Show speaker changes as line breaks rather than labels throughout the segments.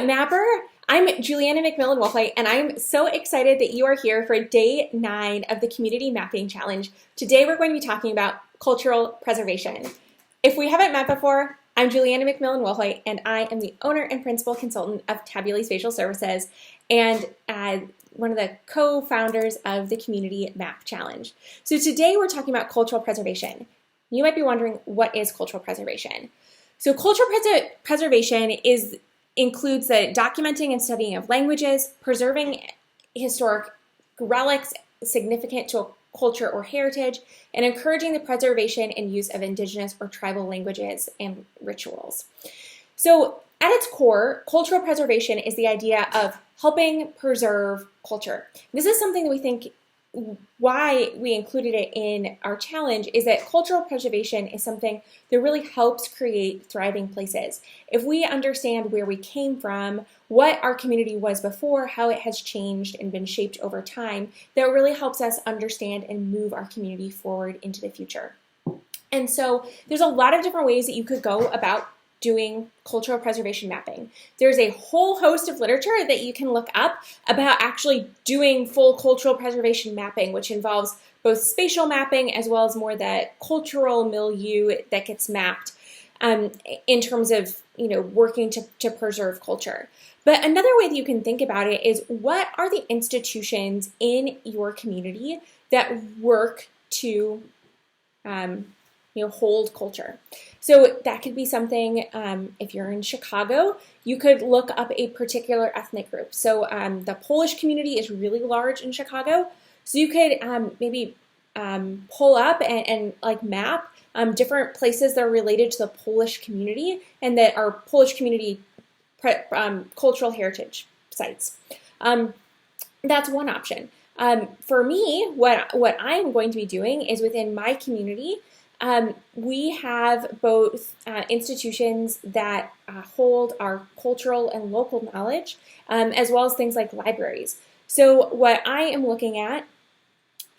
Mapper. I'm Juliana McMillan-Wolflight, and I'm so excited that you are here for day 9 of the Community Mapping Challenge. Today we're going to be talking about cultural preservation. If we haven't met before, I'm Juliana McMillan-Wolflight, and I am the owner and principal consultant of Tabulae Spatial Services and one of the co-founders of the Community Map Challenge. So today we're talking about cultural preservation. You might be wondering, what is cultural preservation? So cultural preservation includes the documenting and studying of languages, preserving historic relics significant to a culture or heritage, and encouraging the preservation and use of indigenous or tribal languages and rituals. So at its core, cultural preservation is the idea of helping preserve culture. This is something that we think why we included it in our challenge is that cultural preservation is something that really helps create thriving places. If we understand where we came from, what our community was before, how it has changed and been shaped over time, that really helps us understand and move our community forward into the future. And so there's a lot of different ways that you could go about doing cultural preservation mapping. There's a whole host of literature that you can look up about actually doing full cultural preservation mapping, which involves both spatial mapping as well as more the cultural milieu that gets mapped in terms of working to preserve culture. But another way that you can think about it is, what are the institutions in your community that work to hold culture? So that could be something, if you're in Chicago, you could look up a particular ethnic group. So the Polish community is really large in Chicago. So you could maybe pull up and map different places that are related to the Polish community and that are Polish community cultural heritage sites. That's one option. For me, what I'm going to be doing is, within my community, we have both institutions that hold our cultural and local knowledge, as well as things like libraries. So what I am looking at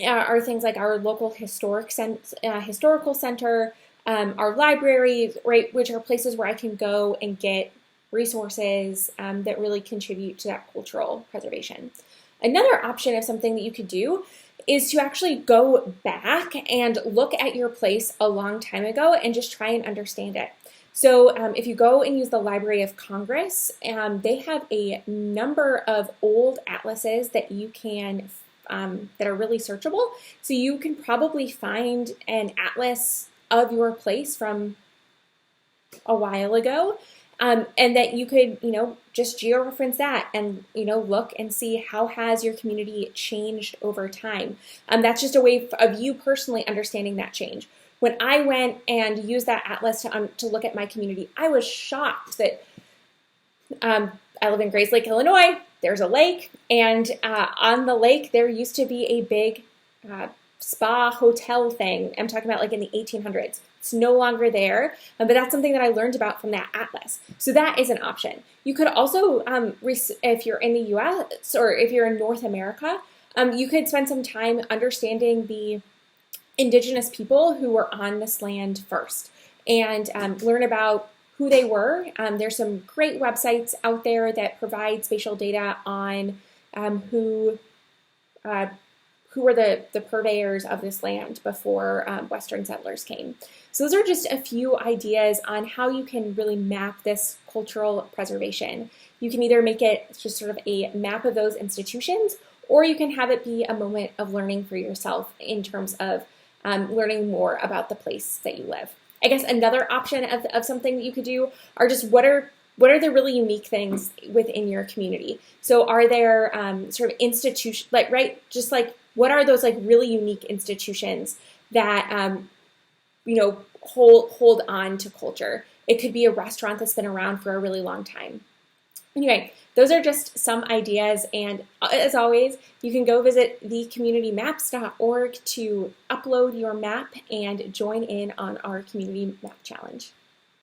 are things like our local historical center, our libraries, right, which are places where I can go and get resources that really contribute to that cultural preservation. Another option of something that you could do is to actually go back and look at your place a long time ago and just try and understand it. So if you go and use the Library of Congress, they have a number of old atlases that you can that are really searchable. So you can probably find an atlas of your place from a while ago. And that you could, just georeference that and, look and see how has your community changed over time. That's just a way of you personally understanding that change. When I went and used that atlas to look at my community, I was shocked that I live in Grays Lake, Illinois. There's a lake, and on the lake there used to be a big spa hotel thing. I'm talking about in the 1800s. It's no longer there, but that's something that I learned about from that atlas. So that is an option. You could also, if you're in the U.S. or if you're in North America, you could spend some time understanding the indigenous people who were on this land first and learn about who they were. There's some great websites out there that provide spatial data on who were the purveyors of this land before Western settlers came. So those are just a few ideas on how you can really map this cultural preservation. You can either make it just sort of a map of those institutions, or you can have it be a moment of learning for yourself in terms of learning more about the place that you live. I guess another option of something that you could do are just what are the really unique things within your community? So are there sort of institutions, what are those really unique institutions that hold on to culture? It could be a restaurant that's been around for a really long time. Anyway, those are just some ideas, and as always, you can go visit thecommunitymaps.org to upload your map and join in on our Community Map Challenge.